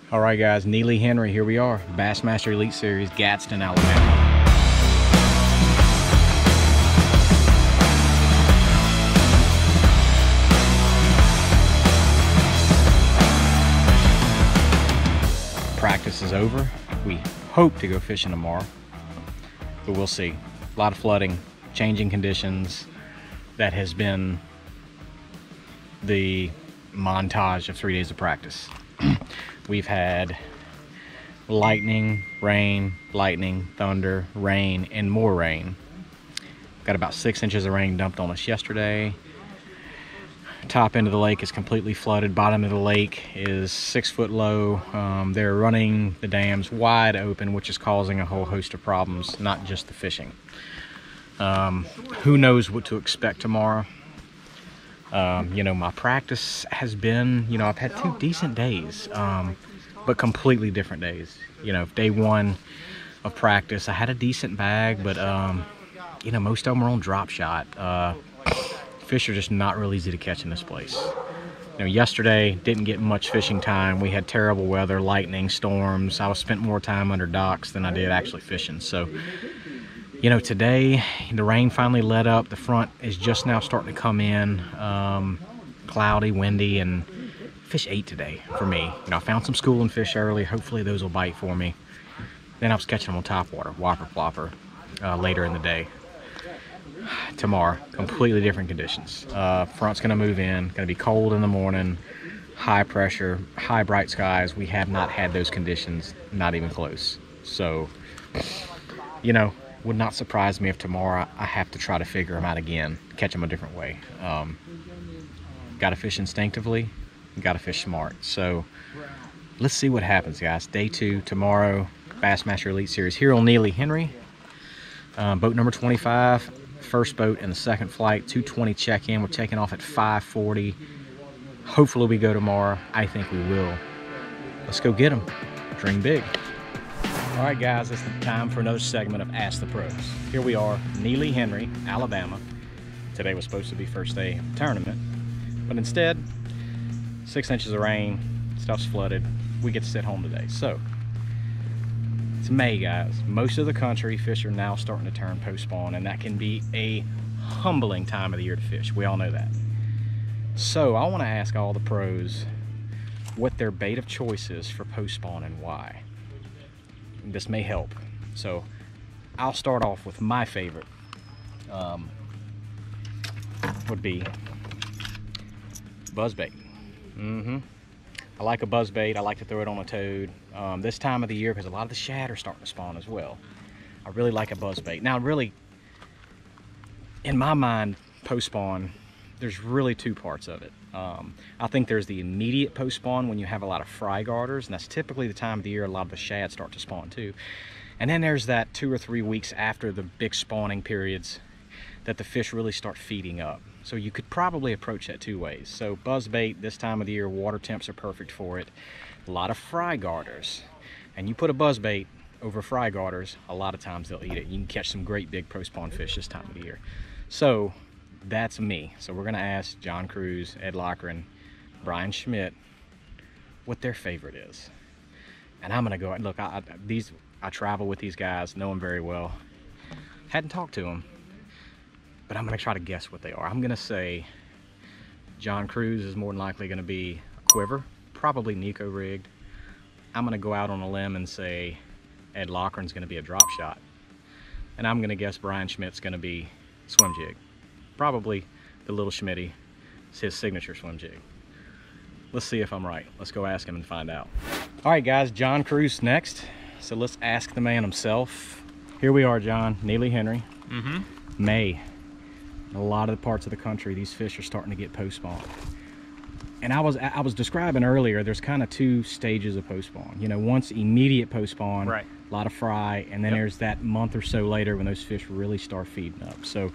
All right, guys, Neely Henry, here we are. Bassmaster Elite Series, Gadsden, Alabama. Practice is over. We hope to go fishing tomorrow, but we'll see. A lot of flooding, changing conditions. That has been the montage of 3 days of practice. We've had lightning, thunder, rain, and more rain. Got about 6 inches of rain dumped on us yesterday. Top end of the lake is completely flooded. Bottom of the lake is 6 foot low. They're running the dams wide open, which is causing a whole host of problems, not just the fishing. Who knows what to expect tomorrow. You know, my practice has been, you know, I've had 2 decent days, but completely different days. You know, day 1 of practice, I had a decent bag, but, you know, most of them are on drop shot. Fish are just not real easy to catch in this place. You know, yesterday, didn't get much fishing time. We had terrible weather, lightning, storms. I spent more time under docks than I did actually fishing. So, you know, today the rain finally let up. The front is just now starting to come in. Cloudy, windy, and fish ate today for me. You know, I found some schooling fish early. Hopefully those will bite for me. Then I was catching them on top water, whopper plopper, later in the day. Tomorrow, completely different conditions. Front's gonna move in, gonna be cold in the morning, high pressure, high bright skies. We have not had those conditions, not even close. So, you know, would not surprise me if tomorrow I have to try to figure them out again, catch them a different way. Gotta fish instinctively, gotta fish smart. So let's see what happens, guys. Day 2 tomorrow, Bassmaster Elite Series here on Neely Henry. Boat number 25, first boat in the second flight, 2:20 check-in. We're taking off at 5:40. Hopefully we go tomorrow. I think we will. Let's go get them. Dream big. All right, guys, it's the time for another segment of Ask the Pros. Here we are, Neely Henry, Alabama. Today was supposed to be first day of the tournament, but instead, 6 inches of rain, stuff's flooded. We get to sit home today. So, it's May, guys. Most of the country, fish are now starting to turn post-spawn, and that can be a humbling time of the year to fish. We all know that. So, I want to ask all the pros what their bait of choice is for post-spawn and why. This may help. So I'll start off with my favorite. Would be buzzbait. I like a buzzbait. I like to throw it on a toad. This time of the year, because a lot of the shad are starting to spawn as well. I really like a buzzbait. Now, really, in my mind, post-spawn, there's really 2 parts of it. I think there's the immediate post-spawn when you have a lot of fry garters, and that's typically the time of the year a lot of the shad start to spawn too. And then there's that 2 or 3 weeks after the big spawning periods that the fish really start feeding up. So you could probably approach that 2 ways. So buzzbait, this time of the year, water temps are perfect for it. A lot of fry garters. And you put a buzzbait over fry garters, a lot of times they'll eat it. You can catch some great big post-spawn fish this time of the year. So that's me. So we're gonna ask John Cruz, Ed Lochran, Brian Schmidt what their favorite is. And I'm gonna go, look, I travel with these guys, know them very well. Hadn't talked to them, but I'm gonna try to guess what they are. I'm gonna say John Cruz is more than likely gonna be a quiver, probably Nico rigged. I'm gonna go out on a limb and say Ed Lochran's gonna be a drop shot. And I'm gonna guess Brian Schmidt's gonna be swim jig. Probably the little Schmitty. It's his signature swim jig. Let's see if I'm right. Let's go ask him and find out. All right, guys, John Cruz next. So let's ask the man himself. Here we are, John, Neely Henry. May. In a lot of the parts of the country, these fish are starting to get post-spawn. And I was describing earlier, there's kind of 2 stages of post-spawn. You know, once immediate post-spawn, right, a lot of fry, and then there's that month or so later when those fish really start feeding up. So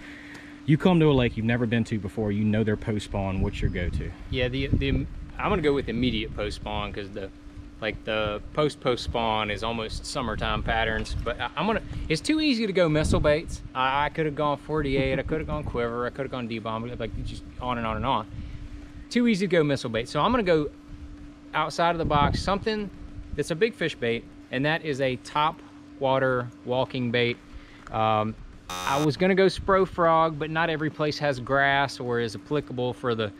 you come to a lake you've never been to before, you know they're post-spawn, what's your go-to? Yeah, I'm gonna go with immediate post-spawn, because the post-spawn is almost summertime patterns. But it's too easy to go missile baits. I could have gone 48, I could have gone quiver, I could have gone D-bomb, like just on and on and on. Too easy to go missile bait. So I'm gonna go outside of the box, something It's a big fish bait, and that is a top water walking bait. I was gonna go Spro Frog, but not every place has grass or is applicable for the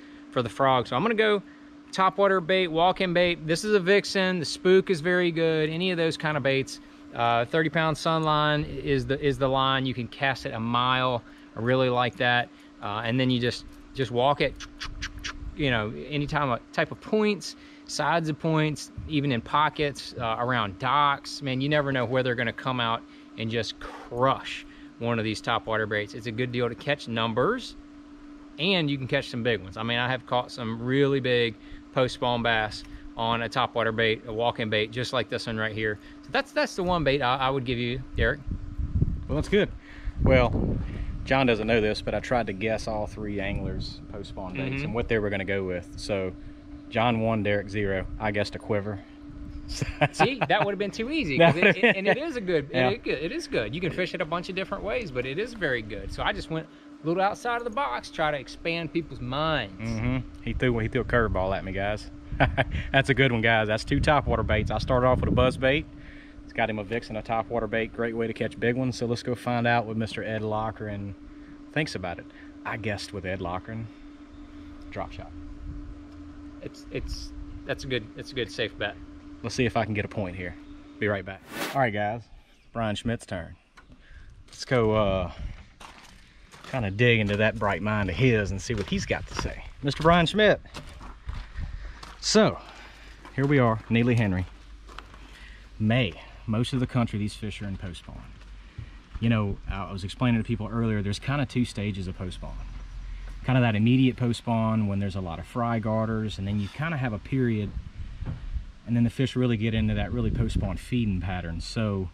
frog. So I'm gonna go top water bait, walking bait. This is a Vixen. The Spook is very good. Any of those kind of baits. 30-pound Sunline is the line. You can cast it a mile. I really like that. And then you just walk it, you know, any type of points, sides of points, even in pockets, around docks. Man, you never know where they're gonna come out and just crush one of these top water baits. It's a good deal to catch numbers, and you can catch some big ones. I mean, I have caught some really big post-spawn bass on a top water bait, a walking bait, just like this one right here. So that's the one bait I would give you, Derek. Well, that's good. Well, John doesn't know this, but I tried to guess all 3 anglers post-spawn baits and what they were going to go with. So John 1, Derek 0. I guessed a quiver. See, that would have been too easy. And it is a good, it is good. You can fish it a bunch of different ways, but it is very good. So I just went a little outside of the box, try to expand people's minds. He threw a curveball at me, guys. That's a good one, guys. That's 2 top water baits. I started off with a buzz bait. It's got him a Vixen, a top water bait. Great way to catch big ones. So let's go find out what Mr. Ed Lochran thinks about it. I guessed with Ed Lochran, drop shot. That's a good safe bet. Let's see if I can get a point here. Be right back. All right, guys. Brian Schmidt's turn. Let's go kind of dig into that bright mind of his and see what he's got to say. Mr. Brian Schmidt. So, here we are, Neely Henry. May. Most of the country, these fish are in post-spawn. You know, I was explaining to people earlier, there's kind of 2 stages of post-spawn. Kind of that immediate post-spawn when there's a lot of fry garters, and then you kind of have a period, and then the fish really get into that really post-spawn feeding pattern. So,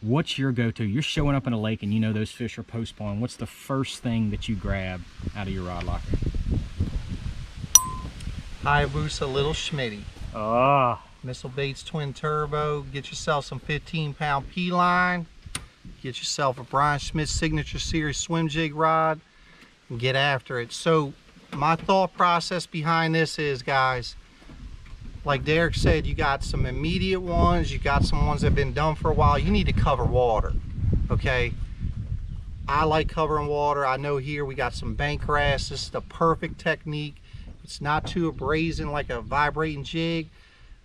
what's your go-to? You're showing up in a lake and you know those fish are post-spawn. What's the first thing that you grab out of your rod locker? Hayabusa Little Schmitty. Ah. Missile Baits Twin Turbo. Get yourself some 15-pound P-line. Get yourself a Brian Schmidt Signature Series swim jig rod and get after it. So my thought process behind this is, guys, like Derek said, you got some immediate ones, you got some ones that have been done for a while. You need to cover water, okay? I like covering water. I know here we got some bank grass. This is the perfect technique. It's not too brazen like a vibrating jig.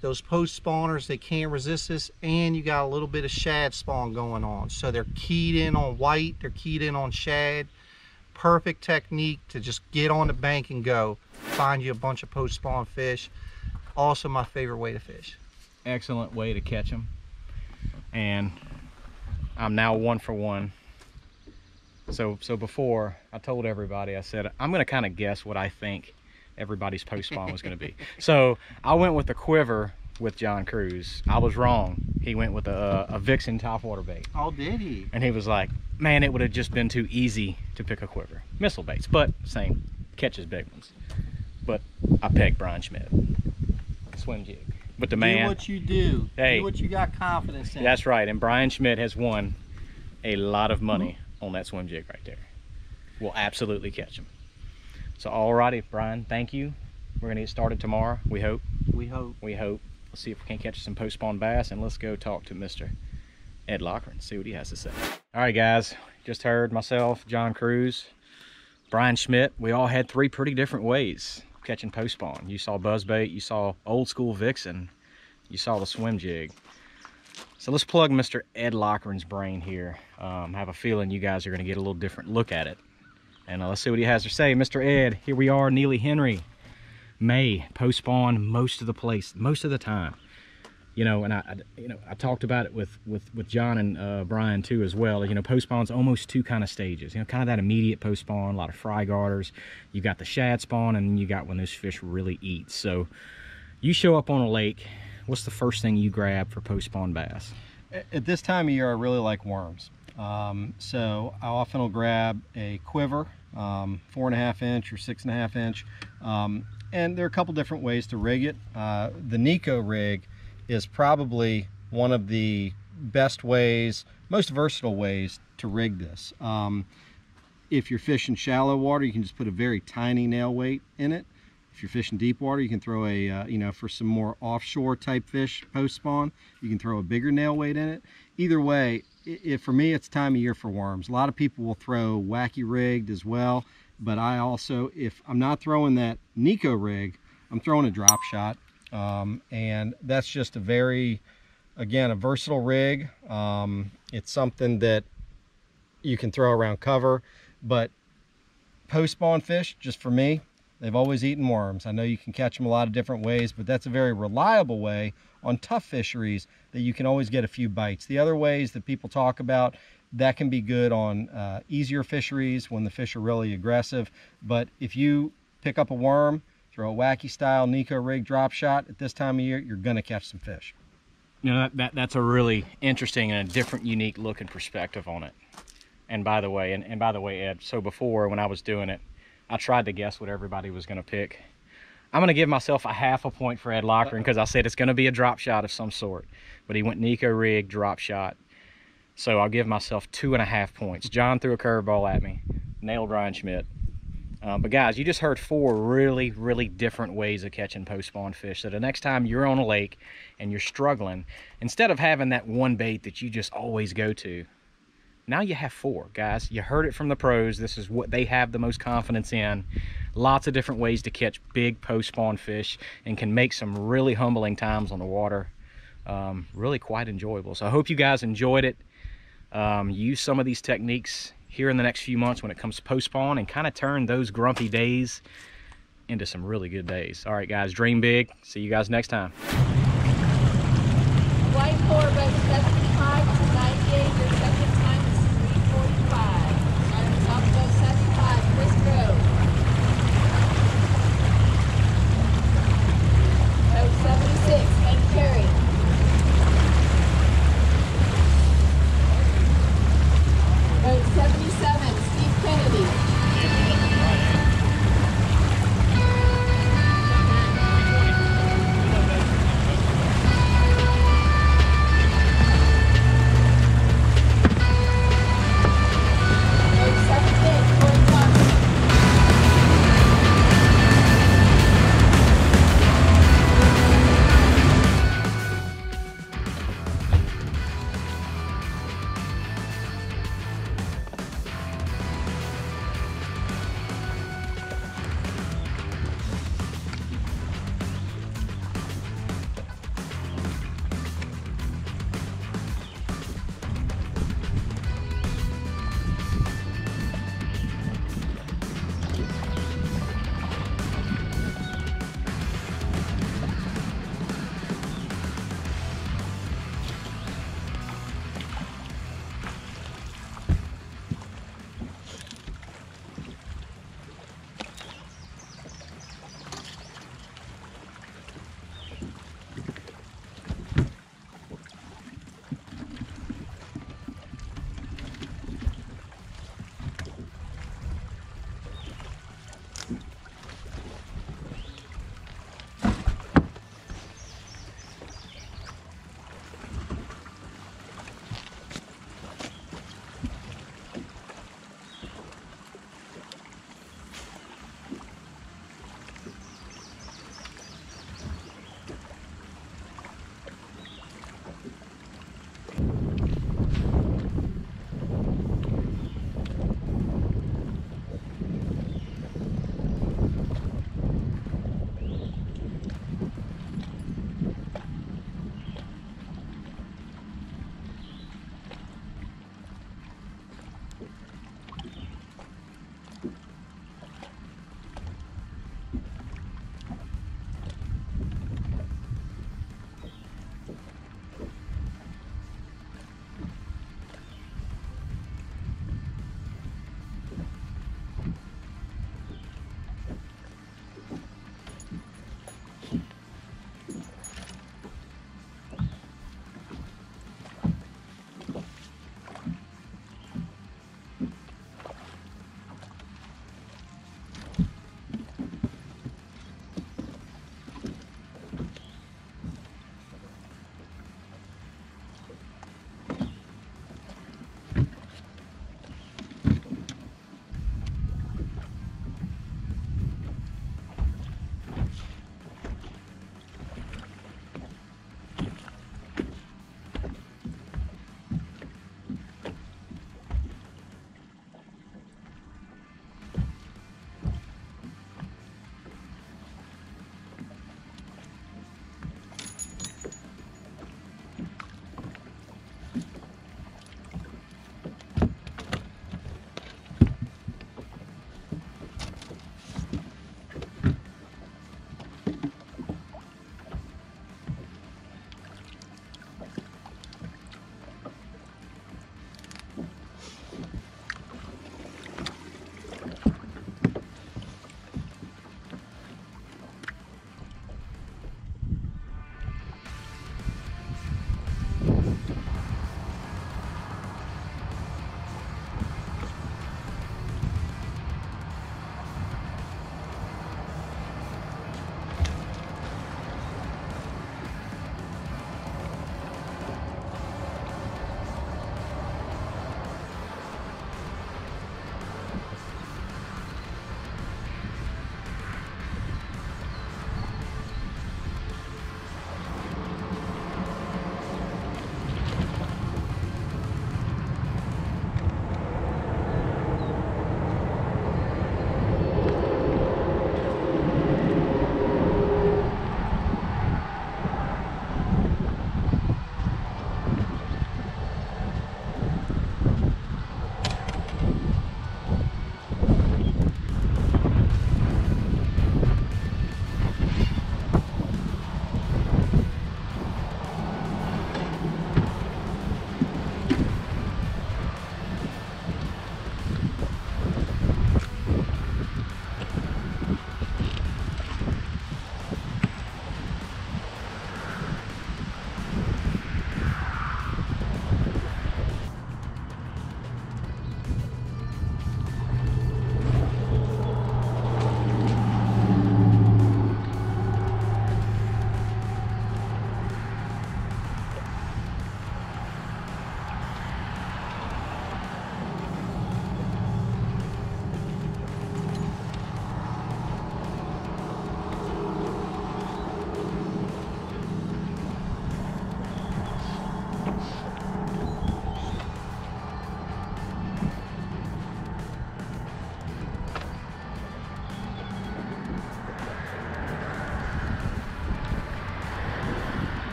Those post spawners, they can't resist this, and you got a little bit of shad spawn going on. So they're keyed in on white, they're keyed in on shad. Perfect technique to just get on the bank and go. Find you a bunch of post spawn fish. Also my favorite way to fish. Excellent way to catch them. And I'm now 1 for 1. So before, I told everybody, I said, I'm gonna kind of guess what I think everybody's post spawn was going to be. So I went with the quiver with John Cruz. I was wrong. He went with a Vixen top water bait. Oh, did he? And he was like, man, it would have just been too easy to pick a quiver. Missile baits, but same, catches big ones. But I pegged Brian Schmidt. Swim jig. But the man. Do what you do. Hey, do what you got confidence in. That's right. And Brian Schmidt has won a lot of money on that swim jig right there. We'll absolutely catch him. So alrighty, Brian, thank you. We're gonna get started tomorrow, we hope. We hope. We hope. Let's see if we can catch some post-spawn bass, and let's go talk to Mr. Ed Lochran, see what he has to say. All right, guys, just heard myself, John Cruz, Brian Schmidt. We all had 3 pretty different ways of catching post-spawn. You saw buzzbait, you saw old school Vixen, you saw the swim jig. So let's plug Mr. Ed Lochran's brain here. I have a feeling you guys are gonna get a little different look at it. And let's see what he has to say. Mr. Ed, here we are, Neely Henry. May, post-spawn most of the place, most of the time. You know, and I talked about it with John and Brian too as well. You know, post-spawn's almost 2 kind of stages. You know, kind of that immediate post-spawn, a lot of fry garters. You got the shad spawn, and then you got when those fish really eat. So you show up on a lake, what's the first thing you grab for post-spawn bass? At this time of year, I really like worms. So I often will grab a quiver, 4.5 inch or 6.5 inch. And there are a couple different ways to rig it. The Nico rig is probably one of the best ways, most versatile ways to rig this. If you're fishing shallow water, you can just put a very tiny nail weight in it. If If you're fishing deep water, you can throw a, you know, for some more offshore type fish post spawn, you can throw a bigger nail weight in it. Either way, for me, it's time of year for worms. A lot of people will throw wacky rigged as well, but I also, if I'm not throwing that Nico rig, I'm throwing a drop shot. And that's just a very, again, a versatile rig. It's something that you can throw around cover, but post spawn fish, just for me, they've always eaten worms. I know you can catch them a lot of different ways, but that's a very reliable way on tough fisheries that you can always get a few bites. The other ways that people talk about, that can be good on easier fisheries when the fish are really aggressive. But if you pick up a worm, throw a wacky style Nico rig drop shot at this time of year, you're gonna catch some fish. You know, that's a really interesting and a different, unique look and perspective on it. And by the way, Ed, so before when I was doing it, I tried to guess what everybody was gonna pick. I'm gonna give myself a half a point for Ed Lochran because I said it's gonna be a drop shot of some sort. But he went Nico rig drop shot. So I'll give myself 2.5 points. John threw a curveball at me, nailed Ryan Schmidt. But guys, you just heard 4 really, really different ways of catching post-spawn fish. So the next time you're on a lake and you're struggling, instead of having that one bait that you just always go to, now you have 4, guys. You heard it from the pros. This is what they have the most confidence in. Lots of different ways to catch big post-spawn fish and can make some really humbling times on the water. Really quite enjoyable. So I hope you guys enjoyed it. Use some of these techniques here in the next few months when it comes to post-spawn and kind of turn those grumpy days into some really good days. All right, guys, dream big. See you guys next time. White 4, boat 75 to 98. Your second time is 3:45. Starting off boat 75, Chris Grove. Boat 76, Ben Carey. Boat 77, Steve Kennedy.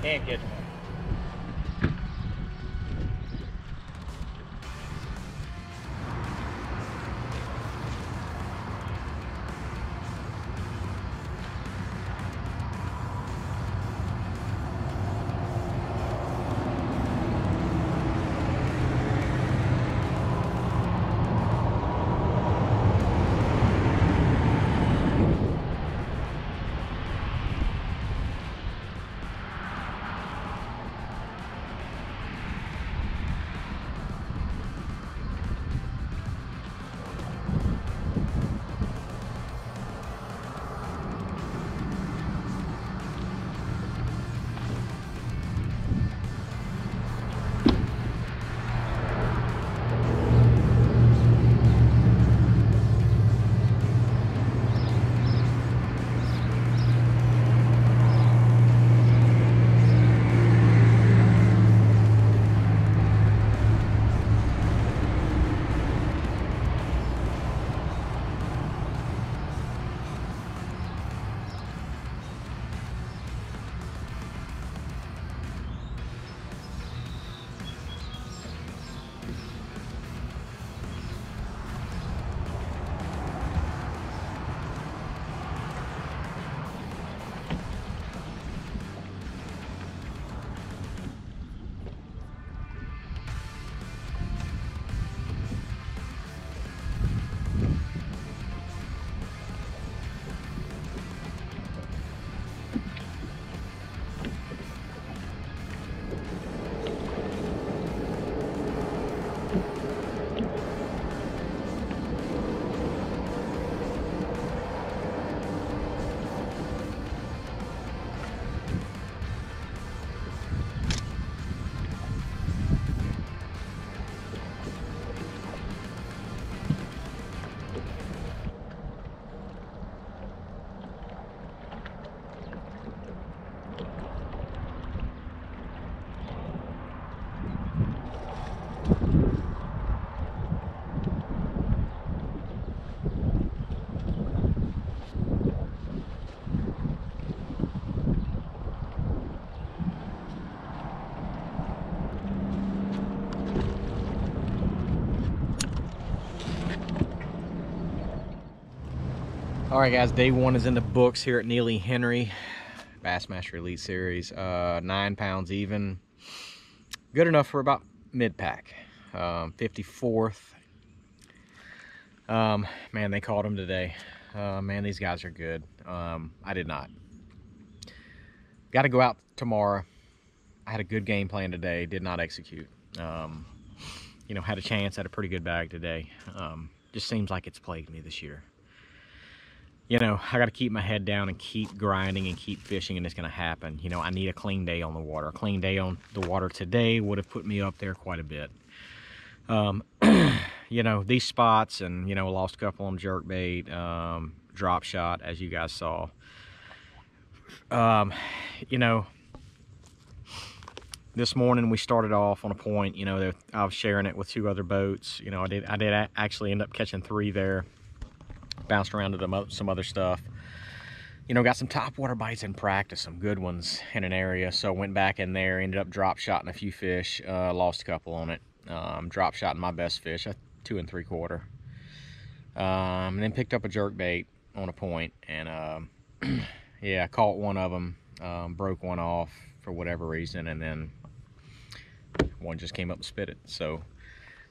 Can't catch them. All right, guys, day one is in the books here at Neely Henry, Bassmaster Elite Series. 9 pounds even. Good enough for about mid-pack. 54th. Man, they caught him today. Man, these guys are good. I did not. Got to go out tomorrow. I had a good game plan today. Did not execute. You know, had a chance. Had a pretty good bag today. Just seems like it's plagued me this year. You know, I got to keep my head down and keep grinding and keep fishing, and it's going to happen. You know, I need a clean day on the water. A clean day on the water today would have put me up there quite a bit. You know, these spots, and, you know, lost a couple on jerkbait, drop shot, as you guys saw. You know, this morning we started off on a point. You know, I was sharing it with 2 other boats. You know, I did actually end up catching 3 there. Bounced around to some other stuff. You know, got some top water bites in practice, some good ones in an area. So went back in there, ended up drop shotting a few fish, lost a couple on it. Drop shotting my best fish, 2 3/4. And then picked up a jerk bait on a point, and yeah, I caught one of them, broke one off for whatever reason, and then one just came up and spit it. So,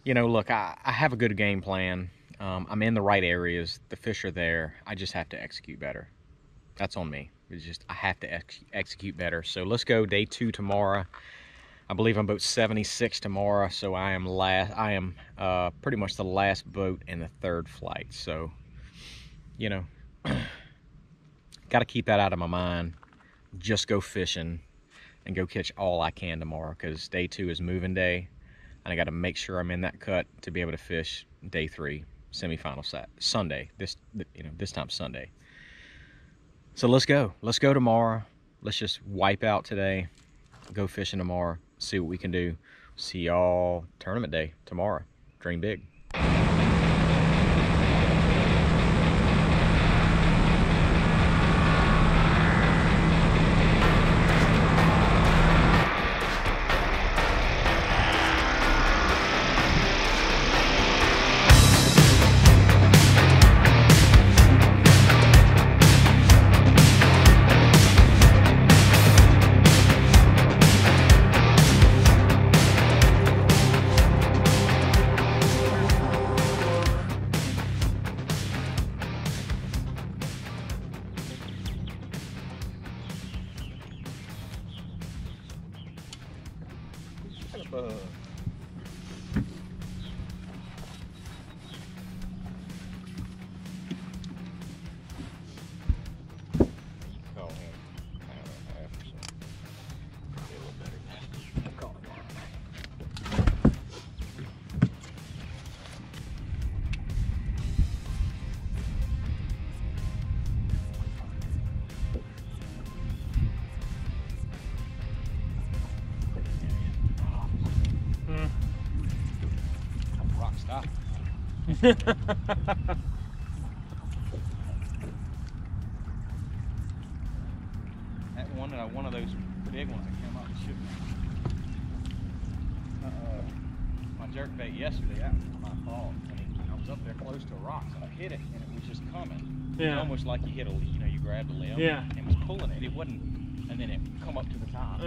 you know, look, I have a good game plan. I'm in the right areas. The fish are there. I just have to execute better. That's on me. It's just, I have to execute better. So let's go day 2 tomorrow. I believe I'm boat 76 tomorrow. So I am pretty much the last boat in the 3rd flight. So, you know, got to keep that out of my mind. Just go fishing and go catch all I can tomorrow, because day 2 is moving day. And I got to make sure I'm in that cut to be able to fish day 3. Semifinal Sunday, this time Sunday. So let's go tomorrow. Let's just wipe out today, go fishing tomorrow, see what we can do. See y'all tournament day tomorrow. Dream big. bug. Call him pound and a half or so. Get a little better than that. Call him rock stop. That one of those big ones that came up and shoot me. My jerkbait yesterday, that was my fault. I was up there close to a rock, so I hit it, and it was just coming. Yeah. Almost like you hit a, you grabbed a limb. Yeah. And was pulling it. It wasn't, and then it come up to the top.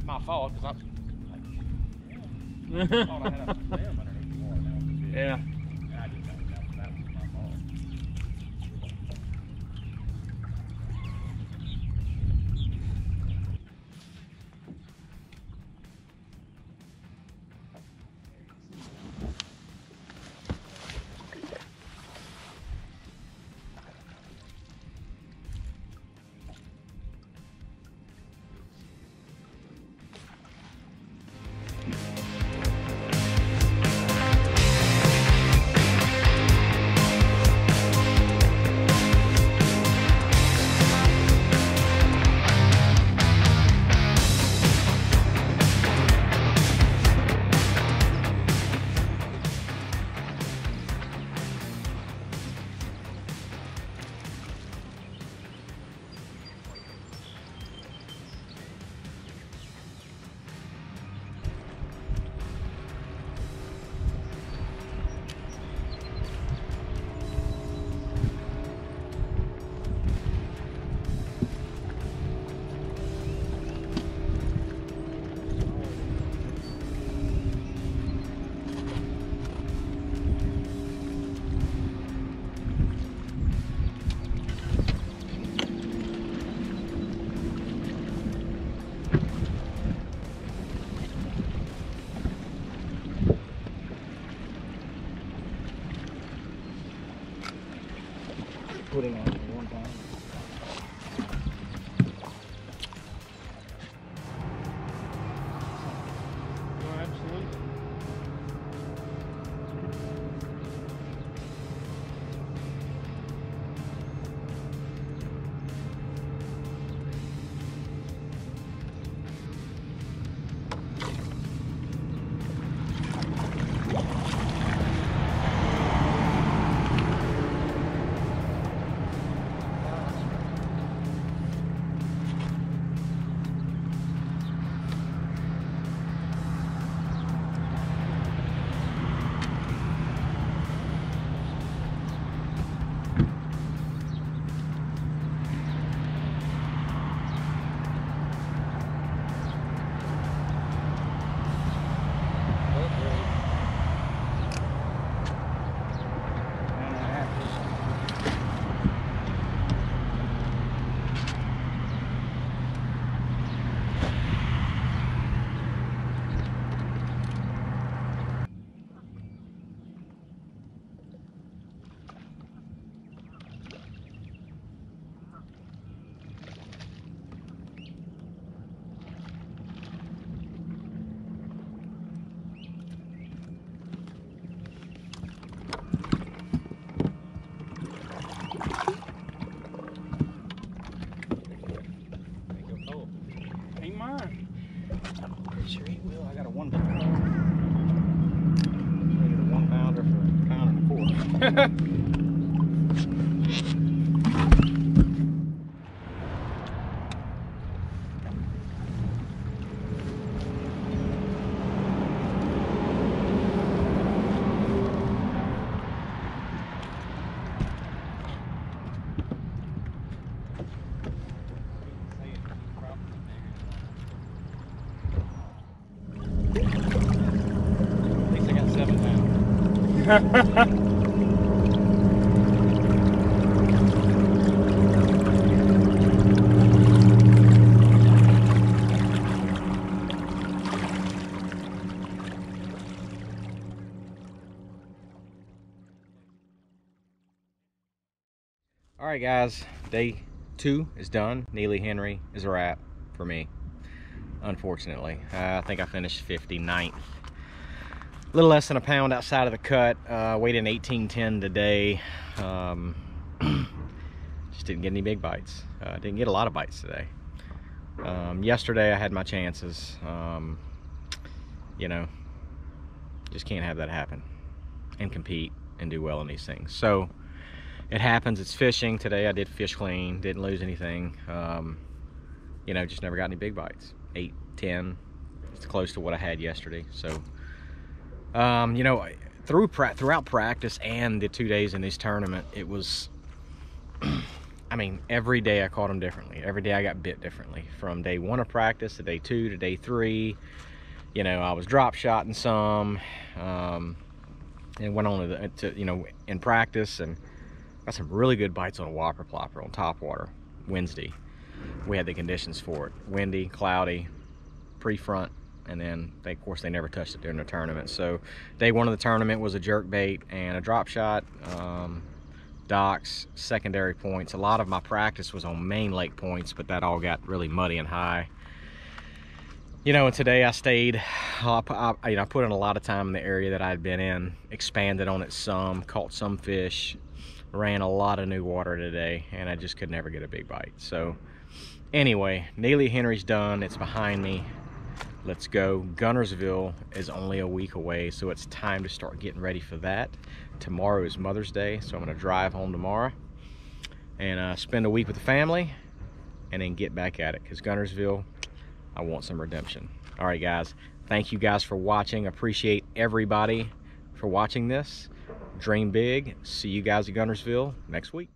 My fault, because I thought I had a limb underneath the water. That was a big. Yeah. And I did that. That was my fault. Putting on one time. Oh, absolutely. Sure he will. I got a 1 pounder. Traded a 1 pounder for a pound and a quarter. At least I got 7 pounds. All right, guys, day 2 is done. Neely Henry is a wrap for me, unfortunately. I think I finished 59th. A little less than a pound outside of the cut. Weighed in 1810 today. Just didn't get any big bites. Didn't get a lot of bites today. Yesterday I had my chances. You know, just can't have that happen and compete and do well in these things. So it happens. It's fishing. Today I did fish clean, didn't lose anything. You know, just never got any big bites. 8, 10, it's close to what I had yesterday. So you know, throughout practice and the 2 days in this tournament, it was I mean, every day I caught them differently. Every day I got bit differently. From day 1 of practice to day 2 to day 3. You know, I was drop shotting some, and went on to you know, in practice, and got some really good bites on a whopper plopper on top water Wednesday. We had the conditions for it. Windy, cloudy, pre-front, and then of course they never touched it during the tournament. So day 1 of the tournament was a jerk bait and a drop shot, docks, secondary points. A lot of my practice was on main lake points, but that all got really muddy and high. You know, and today I stayed, you know, I put in a lot of time in the area that I'd been in, expanded on it some, caught some fish, ran a lot of new water today, and I just could never get a big bite. So anyway, Neely Henry's done. It's behind me. Let's go. Guntersville is only a week away, so it's time to start getting ready for that. Tomorrow is Mother's Day, so I'm going to drive home tomorrow and spend a week with the family and then get back at it, because Guntersville, I want some redemption. All right, guys, thank you guys for watching. Appreciate everybody for watching this. Dream big. See you guys at Guntersville next week.